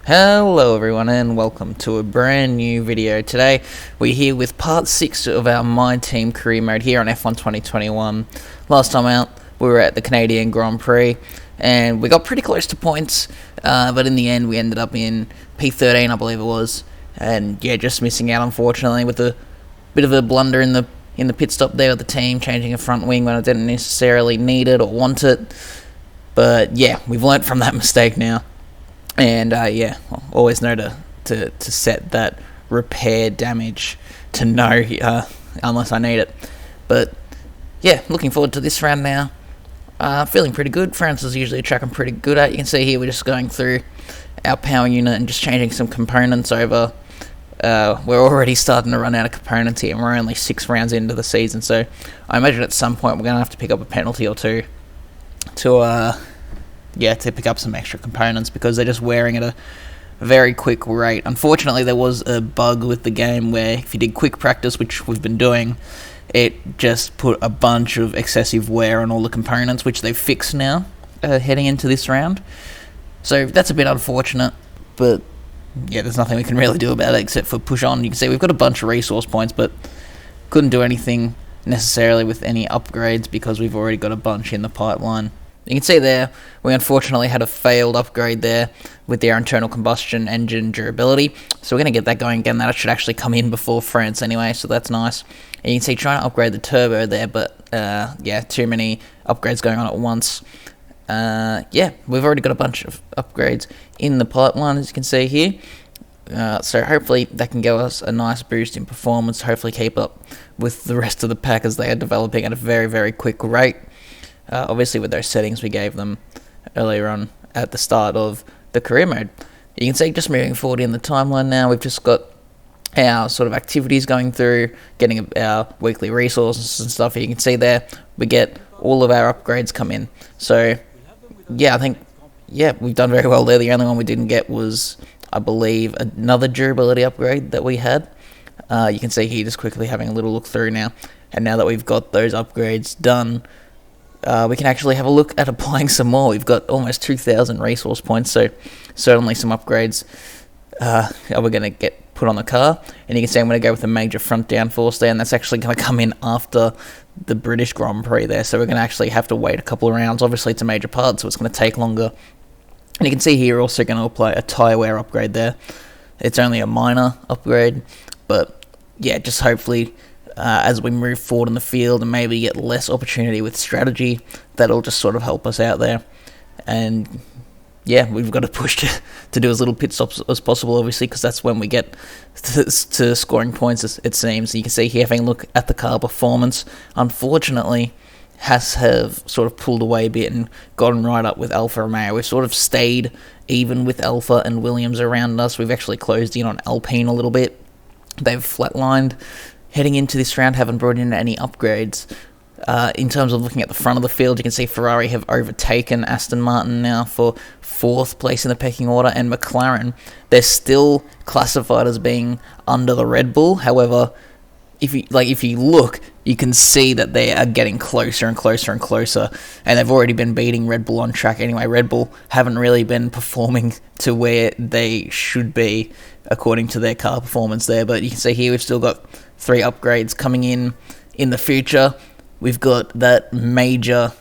Hello everyone and welcome to a brand new video. Today we're here with part 6 of our MyTeam Career mode here on F1 2021. Last time out we were at the Canadian Grand Prix and we got pretty close to points, but in the end we ended up in P13 I believe it was, and yeah, just missing out unfortunately with a bit of a blunder in the pit stop there with the team changing a front wing when I didn't necessarily need it or want it. But yeah, we've learnt from that mistake now. And yeah, always know to set that repair damage to no unless I need it. But yeah, looking forward to this round now. Feeling pretty good. France is usually a track I'm pretty good at. You can see here we're just going through our power unit and just changing some components over. We're already starting to run out of components here and we're only 6 rounds into the season, so I imagine at some point we're going to have to pick up a penalty or two to pick up some extra components because they're just wearing at a very quick rate. Unfortunately, there was a bug with the game where if you did quick practice, which we've been doing, it just put a bunch of excessive wear on all the components, which they've fixed now, heading into this round. So that's a bit unfortunate, but yeah, there's nothing we can really do about it except for push on. You can see we've got a bunch of resource points, but couldn't do anything necessarily with any upgrades because we've already got a bunch in the pipeline. You can see there, we unfortunately had a failed upgrade there with our internal combustion engine durability. So we're going to get that going again. That should actually come in before France anyway, so that's nice. And you can see trying to upgrade the turbo there, but yeah, too many upgrades going on at once. Yeah, we've already got a bunch of upgrades in the pipeline, as you can see here. So hopefully that can give us a nice boost in performance, hopefully keep up with the rest of the pack as they are developing at a very, very quick rate. Obviously with those settings we gave them earlier on at the start of the career mode. You can see just moving forward in the timeline now, we've just got our sort of activities going through, getting our weekly resources and stuff. You can see there, we get all of our upgrades come in. So yeah, I think, yeah, we've done very well there. The only one we didn't get was, I believe, another durability upgrade that we had. You can see here just quickly having a little look through now. And now that we've got those upgrades done, we can actually have a look at applying some more. We've got almost 2,000 resource points, so certainly some upgrades are we going to get put on the car. And you can see I'm going to go with a major front downforce there, and that's actually going to come in after the British Grand Prix there, so we're going to actually have to wait a couple of rounds. Obviously it's a major part, so it's going to take longer. And you can see here also going to apply a tyre wear upgrade there. It's only a minor upgrade, but yeah, just hopefully as we move forward in the field and maybe get less opportunity with strategy, that'll just sort of help us out there. And yeah, we've got to push to do as little pit stops as possible, obviously, because that's when we get to scoring points, it seems. You can see here, having a look at the car performance, unfortunately, have sort of pulled away a bit and gotten right up with Alfa Romeo. We've sort of stayed even with Alfa and Williams around us. We've actually closed in on Alpine a little bit. They've flatlined. Heading into this round, haven't brought in any upgrades. In terms of looking at the front of the field, you can see Ferrari have overtaken Aston Martin now for 4th place in the pecking order, and McLaren, they're still classified as being under the Red Bull. However, if you look, you can see that they are getting closer and closer and closer, and they've already been beating Red Bull on track anyway. Red Bull haven't really been performing to where they should be according to their car performance there, but you can see here we've still got 3 upgrades coming in the future. We've got that major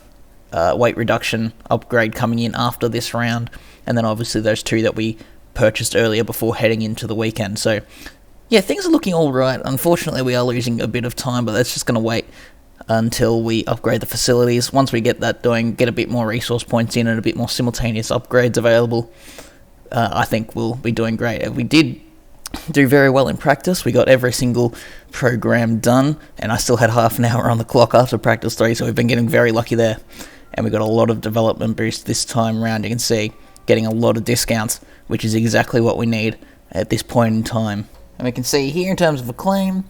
weight reduction upgrade coming in after this round, and then obviously those 2 that we purchased earlier before heading into the weekend. So yeah, things are looking alright. Unfortunately we are losing a bit of time, but that's just going to wait until we upgrade the facilities. Once we get that doing, get a bit more resource points in and a bit more simultaneous upgrades available, I think we'll be doing great. We did do very well in practice. We got every single program done, and I still had half an hour on the clock after practice 3, so we've been getting very lucky there. And we got a lot of development boost this time around. You can see getting a lot of discounts, which is exactly what we need at this point in time. And we can see here in terms of acclaim,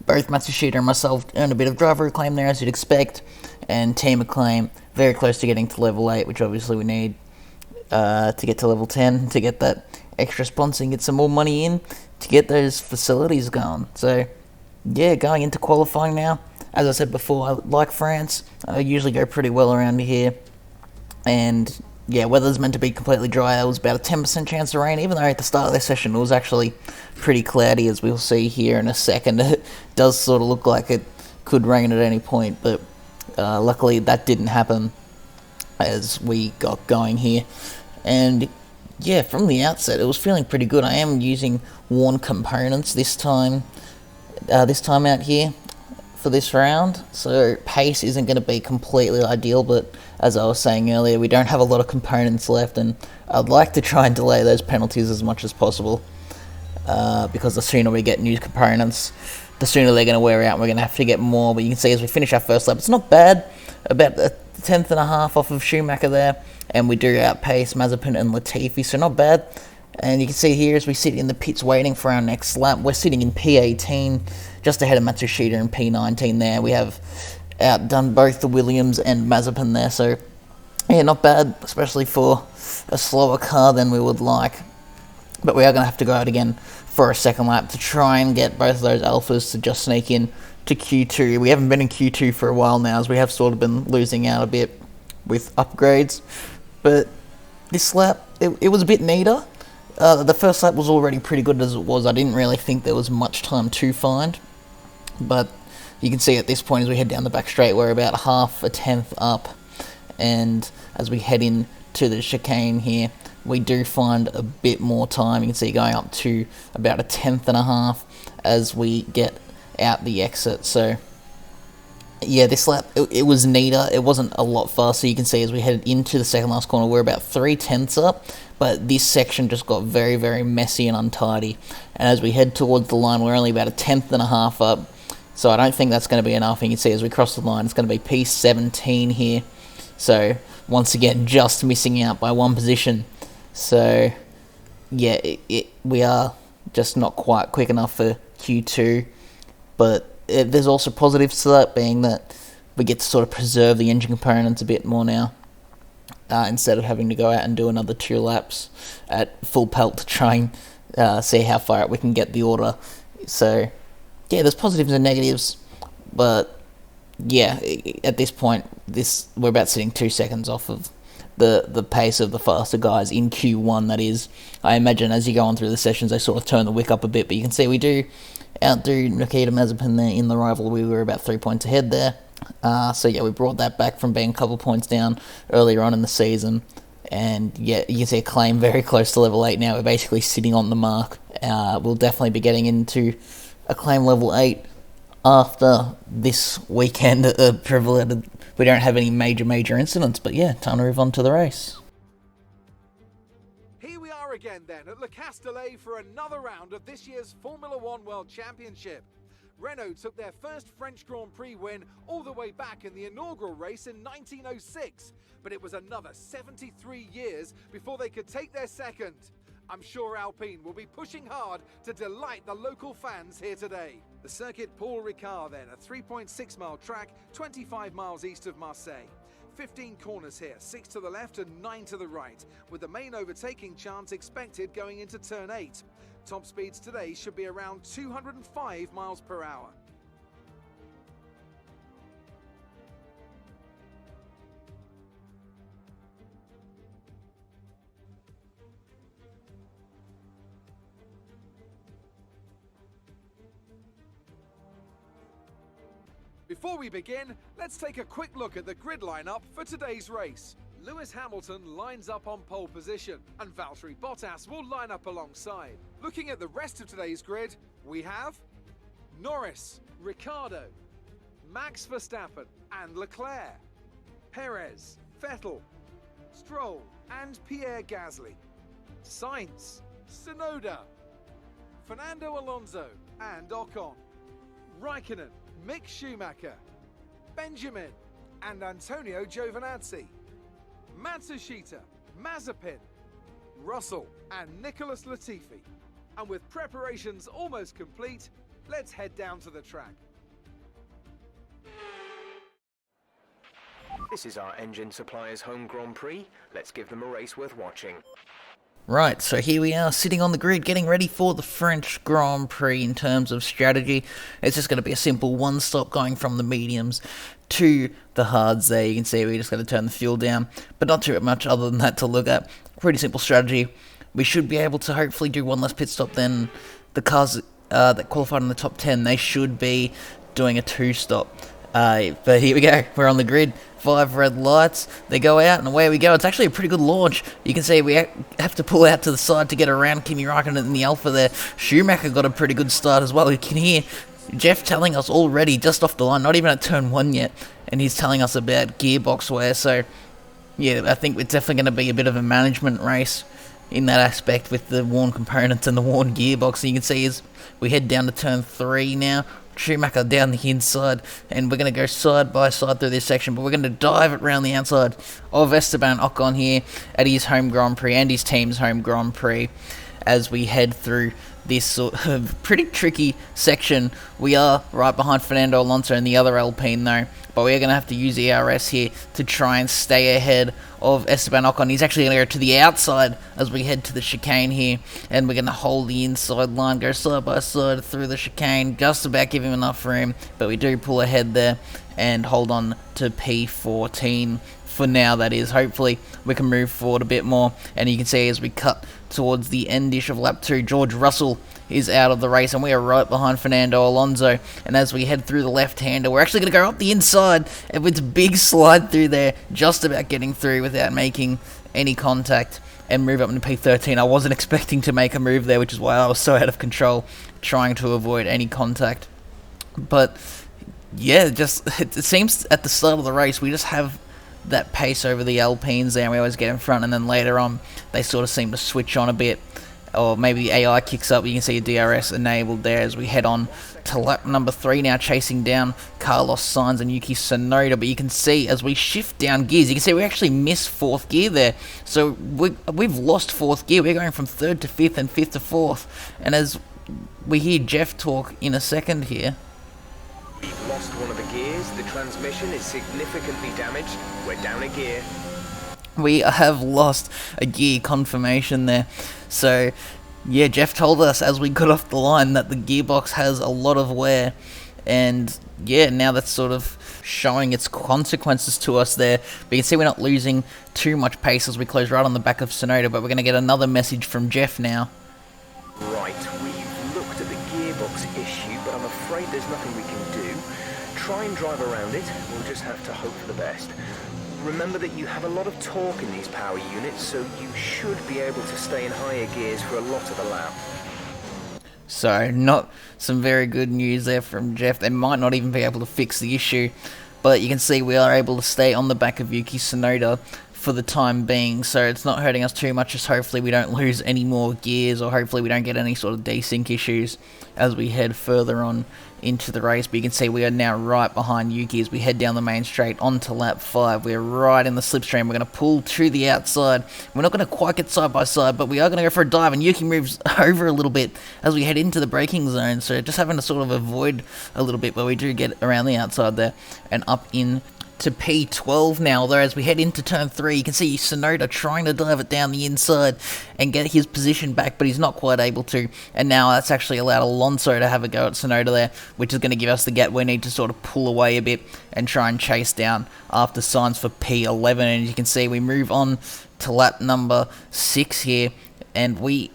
both Matsushita and myself earned a bit of driver acclaim there, as you'd expect, and team acclaim very close to getting to level 8, which obviously we need to get to level 10 to get that extra sponsor and get some more money in to get those facilities going. So yeah, going into qualifying now, as I said before, I like France. I usually go pretty well around here, and yeah, weather's meant to be completely dry. There was about a 10% chance of rain, even though at the start of this session it was actually pretty cloudy, as we'll see here in a second. It does sort of look like it could rain at any point, but luckily that didn't happen as we got going here. And yeah, from the outset it was feeling pretty good. I am using worn components this time out here for this round, so pace isn't going to be completely ideal, but as I was saying earlier, we don't have a lot of components left, and I'd like to try and delay those penalties as much as possible, because the sooner we get new components, the sooner they're going to wear out and we're going to have to get more. But you can see as we finish our first lap, it's not bad, about a tenth and a half off of Schumacher there, and we do outpace Mazepin and Latifi, so not bad. And you can see here as we sit in the pits waiting for our next lap, we're sitting in P18, just ahead of Matsushita in P19 there. We have outdone both the Williams and Mazepin there, so yeah, not bad, especially for a slower car than we would like. But we are going to have to go out again for a second lap to try and get both of those Alphas to just sneak in to Q2. We haven't been in Q2 for a while now, as we have sort of been losing out a bit with upgrades. But this lap, it was a bit neater. The first lap was already pretty good as it was. I didn't really think there was much time to find, but you can see at this point as we head down the back straight, we're about half a tenth up, and as we head into the chicane here, we do find a bit more time. You can see going up to about a tenth and a half as we get out the exit. So yeah, this lap, it was neater. It wasn't a lot faster. You can see as we headed into the second last corner, we're about 3/10 up, but this section just got very, very messy and untidy. And as we head towards the line, we're only about a tenth and a half up, so I don't think that's going to be enough. And you can see as we cross the line, it's going to be P17 here. So once again, just missing out by one position. So yeah, we are just not quite quick enough for Q2, but there's also positives to that, being that we get to sort of preserve the engine components a bit more now, instead of having to go out and do another 2 laps at full pelt to try and see how far out we can get the order. So yeah, there's positives and negatives, but yeah, at this point, we're about sitting 2 seconds off of the pace of the faster guys in Q1, that is. I imagine as you go on through the sessions, they sort of turn the wick up a bit, but you can see we do outdo Nikita Mazepin there in the rivalry. We were about 3 points ahead there. So yeah, we brought that back from being a couple points down earlier on in the season. And yeah, you can see a claim very close to level 8 now. We're basically sitting on the mark. We'll definitely be getting into a claim level 8 after this weekend, provided we don't have any major incidents. But yeah, time to move on to the race. Here we are again then at Le Castellet for another round of this year's Formula One World Championship. Renault took their first French Grand Prix win all the way back in the inaugural race in 1906, but it was another 73 years before they could take their second. I'm sure Alpine will be pushing hard to delight the local fans here today. The circuit Paul Ricard then, a 3.6 mile track, 25 miles east of Marseille. 15 corners here, 6 to the left and 9 to the right, with the main overtaking chance expected going into turn 8. Top speeds today should be around 205 miles per hour. Before we begin, let's take a quick look at the grid lineup for today's race. Lewis Hamilton lines up on pole position, and Valtteri Bottas will line up alongside. Looking at the rest of today's grid, we have Norris, Ricciardo, Max Verstappen and Leclerc, Perez, Vettel, Stroll and Pierre Gasly, Sainz, Tsunoda, Fernando Alonso and Ocon, Raikkonen, Mick Schumacher, Benjamin and Antonio Giovinazzi, Matsushita, Mazepin, Russell and Nicholas Latifi. And with preparations almost complete, let's head down to the track. This is our engine supplier's home Grand Prix. Let's give them a race worth watching. Right, so here we are sitting on the grid getting ready for the French Grand Prix in terms of strategy. It's just going to be a simple one stop going from the mediums to the hards there. You can see we're just going to turn the fuel down, but not too much other than that to look at. Pretty simple strategy. We should be able to hopefully do one less pit stop than the cars that qualified in the top 10. They should be doing a 2-stop. But here we go, we're on the grid. 5 red lights, they go out and away we go. It's actually a pretty good launch. You can see we have to pull out to the side to get around Kimi Raikkonen in the Alpha there. Schumacher got a pretty good start as well. You can hear Jeff telling us already just off the line, not even at turn 1 yet, and he's telling us about gearbox wear. So yeah, I think it's definitely going to be a bit of a management race in that aspect with the worn components and the worn gearbox. And you can see as we head down to turn 3 now, Schumacher down the inside, and we're going to go side by side through this section, but we're going to dive it around the outside of Esteban Ocon here at his home Grand Prix and his team's home Grand Prix as we head through this sort of pretty tricky section. We are right behind Fernando Alonso and the other Alpine though, but we're going to have to use ERS here to try and stay ahead of Esteban Ocon. He's actually going to go to the outside as we head to the chicane here, and we're going to hold the inside line, go side by side through the chicane, just about give him enough room, but we do pull ahead there and hold on to P14 for now, that is. Hopefully we can move forward a bit more, and you can see as we cut towards the endish of lap 2, George Russell is out of the race, and we are right behind Fernando Alonso. And as we head through the left-hander, we're actually going to go up the inside, and it's a big slide through there, just about getting through without making any contact, and move up into P13. I wasn't expecting to make a move there, which is why I was so out of control, trying to avoid any contact. But yeah, it seems at the start of the race we just have that pace over the Alpines there, and we always get in front, and then later on they sort of seem to switch on a bit, or maybe the AI kicks up. You can see a DRS enabled there as we head on to lap number 3 now, chasing down Carlos Sainz and Yuki Tsunoda. But you can see as we shift down gears, you can see we actually missed 4th gear there, so we've lost 4th gear. We're going from 3rd to 5th and 5th to 4th, and as we hear Jeff talk in a second here, we've lost one of the gears, the transmission is significantly damaged, we're down a gear. We have lost a gear confirmation there. So yeah, Jeff told us as we got off the line that the gearbox has a lot of wear, and yeah, now that's sort of showing its consequences to us there. But you can see we're not losing too much pace as we close right on the back of Tsunoda, but we're going to get another message from Jeff now. Right, we've looked at the gearbox issue, but I'm afraid there's nothing we can do. Try and drive around it, we'll just have to hope for the best. Remember that you have a lot of torque in these power units, so you should be able to stay in higher gears for a lot of the lap. So, not some very good news there from Jeff. They might not even be able to fix the issue, but you can see we are able to stay on the back of Yuki Tsunoda for the time being, so it's not hurting us too much. Just hopefully we don't lose any more gears, or hopefully we don't get any sort of desync issues as we head further on into the race. But you can see we are now right behind Yuki as we head down the main straight onto lap 5. We're right in the slipstream. We're going to pull to the outside. We're not going to quite get side by side, but we are going to go for a dive, and Yuki moves over a little bit as we head into the braking zone, so just having to sort of avoid a little bit, but we do get around the outside there and up in to P12 now, although as we head into turn 3, you can see Tsunoda trying to dive it down the inside and get his position back, but he's not quite able to, and now that's actually allowed Alonso to have a go at Tsunoda there, which is going to give us the gap we need to sort of pull away a bit and try and chase down after Sainz for P11. And you can see we move on to lap number 6 here, and we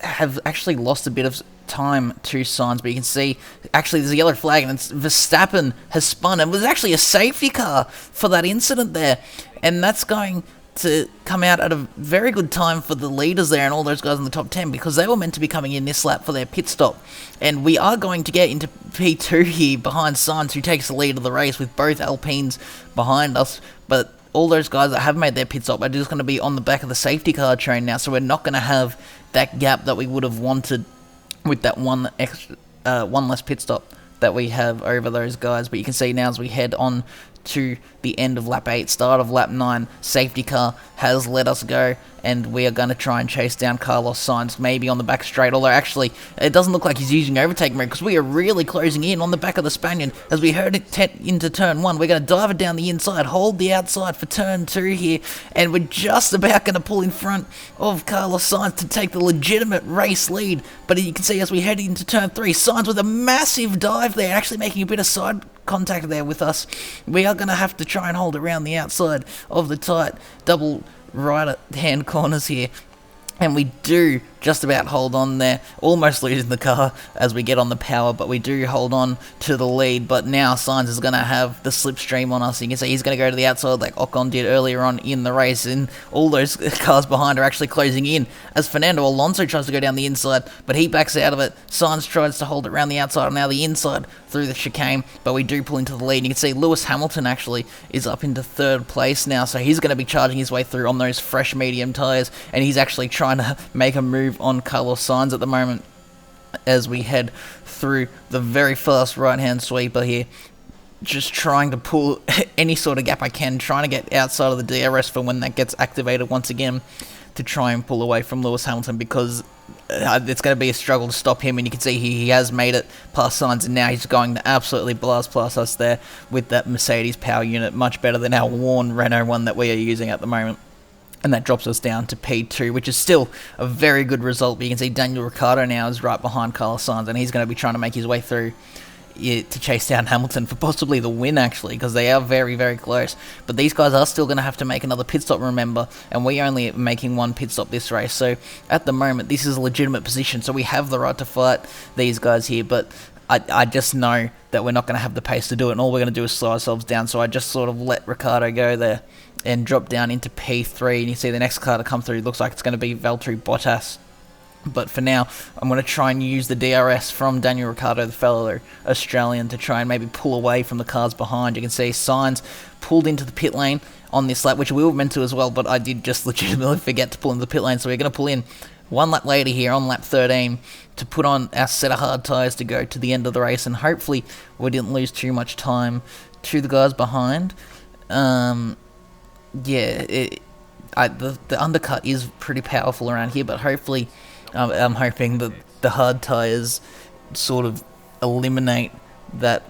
have actually lost a bit of time to Sainz, but you can see actually there's a yellow flag, and it's Verstappen has spun, and it was actually a safety car for that incident there, and that's going to come out at a very good time for the leaders there and all those guys in the top 10, because they were meant to be coming in this lap for their pit stop, and we are going to get into P2 here behind Sainz, who takes the lead of the race with both Alpines behind us. But all those guys that have made their pit stop are just going to be on the back of the safety car train now, so we're not going to have that gap that we would have wanted with that one less pit stop that we have over those guys. But you can see now as we head on to the end of lap 8, start of lap 9. Safety car has let us go, and we are going to try and chase down Carlos Sainz, maybe on the back straight, although actually it doesn't look like he's using overtake mode, because we are really closing in on the back of the Spaniard. As we heard it into turn 1, we're going to dive it down the inside, hold the outside for turn 2 here, and we're just about going to pull in front of Carlos Sainz to take the legitimate race lead. But you can see as we head into turn 3, Sainz with a massive dive there, actually making a bit of side contact there with us. We are going to have to try and hold around the outside of the tight double right hand corners here, and we do just about hold on there, almost losing the car as we get on the power, but we do hold on to the lead. But now Sainz is going to have the slipstream on us. You can see he's going to go to the outside like Ocon did earlier on in the race, and all those cars behind are actually closing in as Fernando Alonso tries to go down the inside, but he backs out of it. Sainz tries to hold it around the outside, now the inside through the chicane, but we do pull into the lead. You can see Lewis Hamilton actually is up into 3rd place now, so he's going to be charging his way through on those fresh medium tyres, and he's actually trying to make a move on Carlos Sainz at the moment as we head through the very fast right-hand sweeper here. Just trying to pull any sort of gap I can, trying to get outside of the DRS for when that gets activated once again to try and pull away from Lewis Hamilton, because it's going to be a struggle to stop him, and you can see he has made it past Sainz, and now he's going to absolutely blast past us there with that Mercedes power unit, much better than our worn Renault one that we are using at the moment. And that drops us down to P2, which is still a very good result. But you can see Daniel Ricciardo now is right behind Carlos Sainz, and he's going to be trying to make his way through to chase down Hamilton for possibly the win, actually, because they are very, very close. But these guys are still going to have to make another pit stop, remember, and we only making one pit stop this race. So at the moment, this is a legitimate position, so we have the right to fight these guys here, but I just know that we're not going to have the pace to do it, and all we're going to do is slow ourselves down. So I just sort of let Ricciardo go there and drop down into P3, and you see the next car to come through looks like it's going to be Valtteri Bottas. But for now, I'm going to try and use the DRS from Daniel Ricciardo, the fellow Australian, to try and maybe pull away from the cars behind. You can see Sainz pulled into the pit lane on this lap, which we were meant to as well, but I did just legitimately forget to pull into the pit lane, so we're going to pull in one lap later here on lap 13 to put on our set of hard tyres to go to the end of the race, and hopefully we didn't lose too much time to the guys behind. The undercut is pretty powerful around here, but hopefully I'm hoping that the hard tyres sort of eliminate that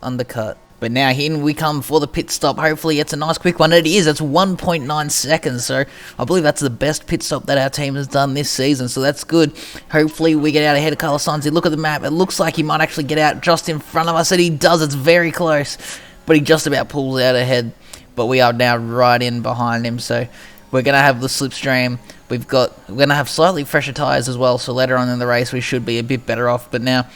undercut. But now in we come for the pit stop. Hopefully it's a nice quick one. It is. It's 1.9 seconds. So I believe that's the best pit stop that our team has done this season. So that's good. Hopefully we get out ahead of Carlos Sainz. Look at the map. It looks like he might actually get out just in front of us. And he does. It's very close. But he just about pulls out ahead. But we are now right in behind him. So we're going to have the slipstream. We're going to have slightly fresher tyres as well. So later on in the race we should be a bit better off. But now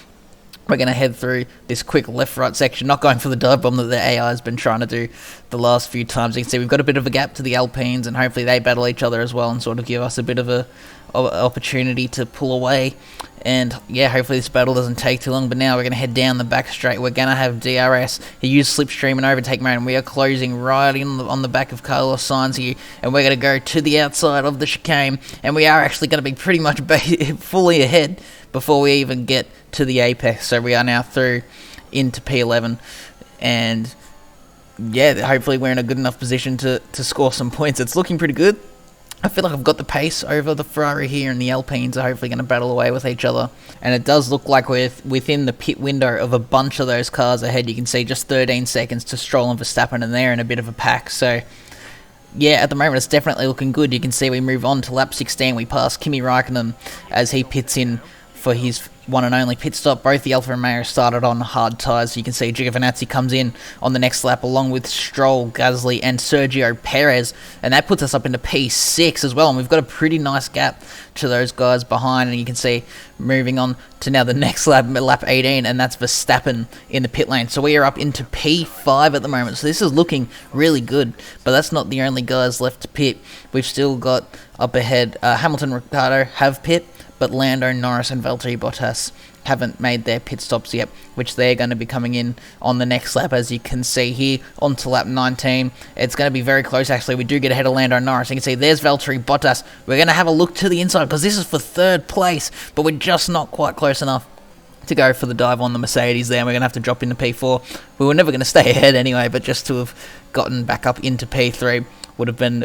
we're going to head through this quick left-right section, not going for the dive bomb that the AI has been trying to do the last few times. You can see we've got a bit of a gap to the Alpines, and hopefully they battle each other as well and sort of give us a bit of a opportunity to pull away. And yeah, hopefully this battle doesn't take too long. But now we're going to head down the back straight. We're going to have DRS. He used slipstream and overtake mode, and we are closing right in on the back of Carlos Sainz here. And we're going to go to the outside of the chicane, and we are actually going to be pretty much fully ahead before we even get to the apex. So we are now through into P11, and yeah, hopefully we're in a good enough position to score some points. It's looking pretty good. I feel like I've got the pace over the Ferrari here, and the Alpines are hopefully going to battle away with each other. And it does look like we're within the pit window of a bunch of those cars ahead. You can see just 13 seconds to Stroll and Verstappen, and they're in a bit of a pack. So yeah, at the moment it's definitely looking good. You can see we move on to lap 16. We pass Kimi Raikkonen as he pits in for his one and only pit stop. Both the Alfa Romeo started on hard tyres. You can see Giovinazzi comes in on the next lap along with Stroll, Gasly and Sergio Perez, and that puts us up into P6 as well, and we've got a pretty nice gap to those guys behind. And you can see moving on to now the next lap, lap 18, and that's Verstappen in the pit lane. So we are up into P5 at the moment, so this is looking really good. But that's not the only guys left to pit. We've still got up ahead Hamilton, Ricciardo have pit, but Lando Norris and Valtteri Bottas haven't made their pit stops yet, which they're going to be coming in on the next lap, as you can see here, onto lap 19. It's going to be very close, actually. We do get ahead of Lando Norris. You can see there's Valtteri Bottas. We're going to have a look to the inside, because this is for third place, but we're just not quite close enough to go for the dive on the Mercedes there, and we're going to have to drop into P4. We were never going to stay ahead anyway, but just to have gotten back up into P3 would have been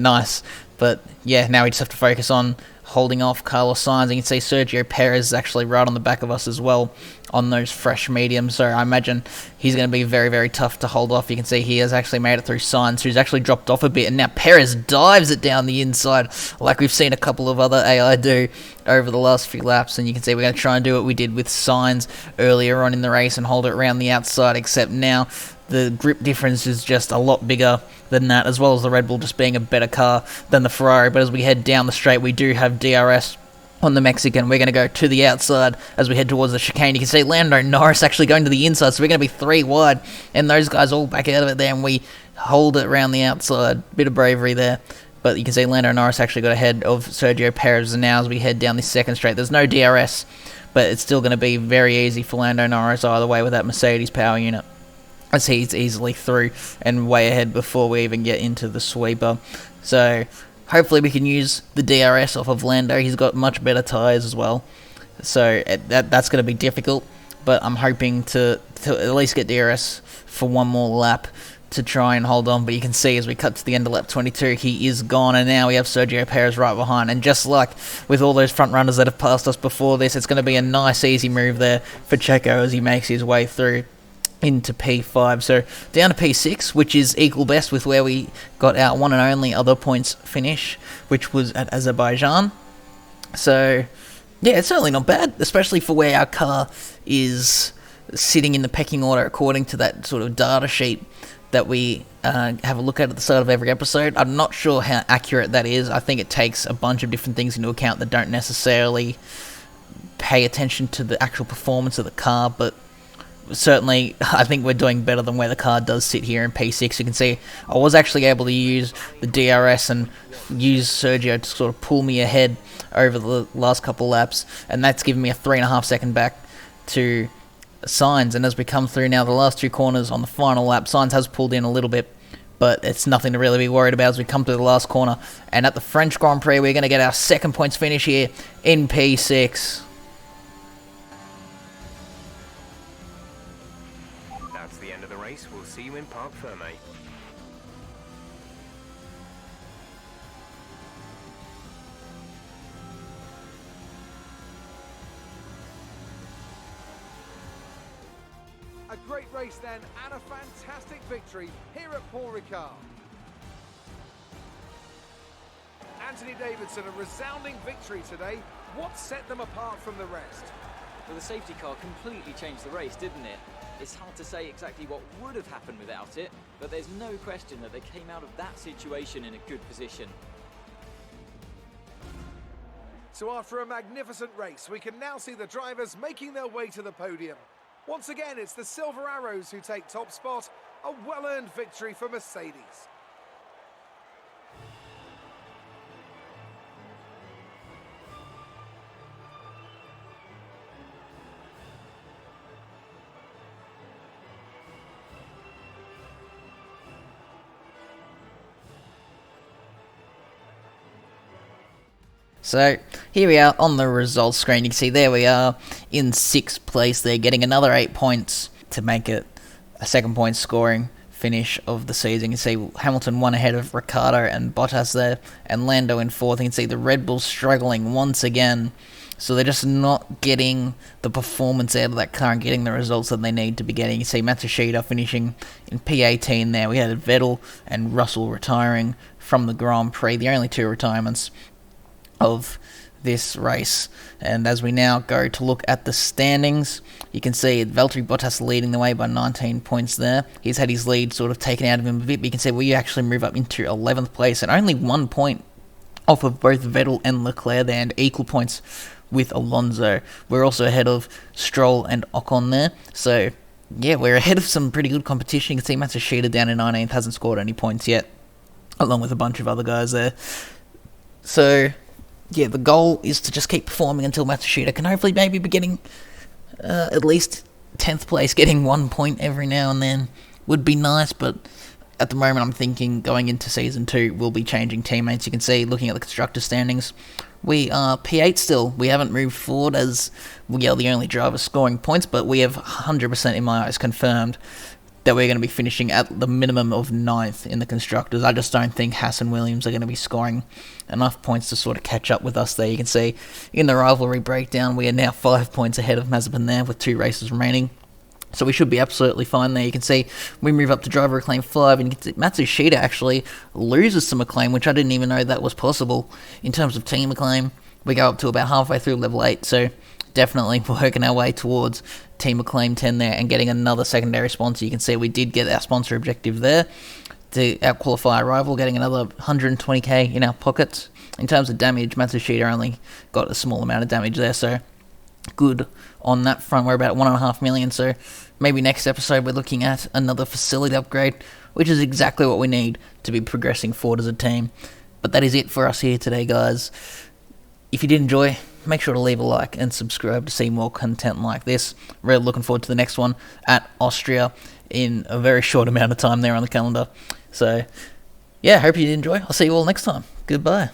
nice. But yeah, now we just have to focus on holding off Carlos Sainz. You can see Sergio Perez is actually right on the back of us as well on those fresh mediums, so I imagine he's going to be very, very tough to hold off. You can see he has actually made it through Sainz, who's actually dropped off a bit, and now Perez dives it down the inside like we've seen a couple of other AI do over the last few laps. And you can see we're going to try and do what we did with Sainz earlier on in the race and hold it around the outside, except now the grip difference is just a lot bigger than that, as well as the Red Bull just being a better car than the Ferrari. But as we head down the straight, we do have DRS on the Mexican. We're going to go to the outside as we head towards the chicane. You can see Lando Norris actually going to the inside, so we're going to be 3 wide, and those guys all back out of it there, and we hold it around the outside. Bit of bravery there. But you can see Lando Norris actually got ahead of Sergio Perez, and now as we head down this second straight, there's no DRS, but it's still going to be very easy for Lando Norris either way with that Mercedes power unit, as he's easily through and way ahead before we even get into the sweeper. So hopefully we can use the DRS off of Lando. He's got much better tyres as well, so that's going to be difficult, but I'm hoping to at least get DRS for one more lap to try and hold on. But you can see as we cut to the end of lap 22, he is gone, and now we have Sergio Perez right behind. And just like with all those front runners that have passed us before this, it's going to be a nice easy move there for Checo as he makes his way through into P5, so down to P6, which is equal best with where we got our one and only other points finish, which was at Azerbaijan. So yeah, it's certainly not bad, especially for where our car is sitting in the pecking order according to that sort of data sheet that we have a look at the start of every episode. I'm not sure how accurate that is. I think it takes a bunch of different things into account that don't necessarily pay attention to the actual performance of the car, but certainly I think we're doing better than where the car does sit here in P6. You can see I was actually able to use the DRS and use Sergio to sort of pull me ahead over the last couple laps, and that's given me a 3.5 second back to Sainz. And as we come through now the last 2 corners on the final lap, Sainz has pulled in a little bit, but it's nothing to really be worried about as we come to the last corner. And at the French Grand Prix, we're going to get our second points finish here in P6. That's the end of the race. We'll see you in Parc Ferme. A great race then, and a fantastic victory here at Paul Ricard. Anthony Davidson, a resounding victory today. What set them apart from the rest? Well, the safety car completely changed the race, didn't it? It's hard to say exactly what would have happened without it, but there's no question that they came out of that situation in a good position. So after a magnificent race, we can now see the drivers making their way to the podium. Once again, it's the Silver Arrows who take top spot, a well-earned victory for Mercedes. So here we are on the results screen. You can see there we are in 6th place there, getting another 8 points to make it a 2nd point scoring finish of the season. You can see Hamilton 1 ahead of Ricciardo and Bottas there, and Lando in 4th. You can see the Red Bulls struggling once again, so they're just not getting the performance out of that car and getting the results that they need to be getting. You see Matsushita finishing in P18 there. We had Vettel and Russell retiring from the Grand Prix, the only 2 retirements of this race. And as we now go to look at the standings, you can see Valtteri Bottas leading the way by 19 points there. He's had his lead sort of taken out of him a bit, but you can see we actually move up into 11th place and only 1 point off of both Vettel and Leclerc there, and equal points with Alonso. We're also ahead of Stroll and Ocon there, so yeah, we're ahead of some pretty good competition. You can see Matsushita down in 19th, hasn't scored any points yet, along with a bunch of other guys there. So yeah, the goal is to just keep performing until Matsushita can hopefully maybe be getting at least 10th place. Getting 1 point every now and then would be nice, but at the moment I'm thinking going into Season 2 we'll be changing teammates. You can see, looking at the constructor standings, we are P8 still. We haven't moved forward as we are the only driver scoring points, but we have 100% in my eyes confirmed that we're going to be finishing at the minimum of 9th in the constructors. I just don't think Haas and Williams are going to be scoring enough points to sort of catch up with us there. You can see in the rivalry breakdown we are now 5 points ahead of Mazepin there with 2 races remaining. So we should be absolutely fine there. You can see we move up to driver acclaim 5, and you can see Matsushita actually loses some acclaim, which I didn't even know that was possible. In terms of team acclaim, we go up to about halfway through level 8, so definitely working our way towards team acclaim 10 there and getting another secondary sponsor. You can see we did get our sponsor objective there to out-qualify our rival, getting another 120k in our pockets. In terms of damage, Matsushita only got a small amount of damage there, so good on that front. We're about 1.5 million, so maybe next episode we're looking at another facility upgrade, which is exactly what we need to be progressing forward as a team. But that is it for us here today, guys. If you did enjoy, make sure to leave a like and subscribe to see more content like this. Really looking forward to the next one at Austria in a very short amount of time there on the calendar. So yeah, hope you did enjoy. I'll see you all next time. Goodbye.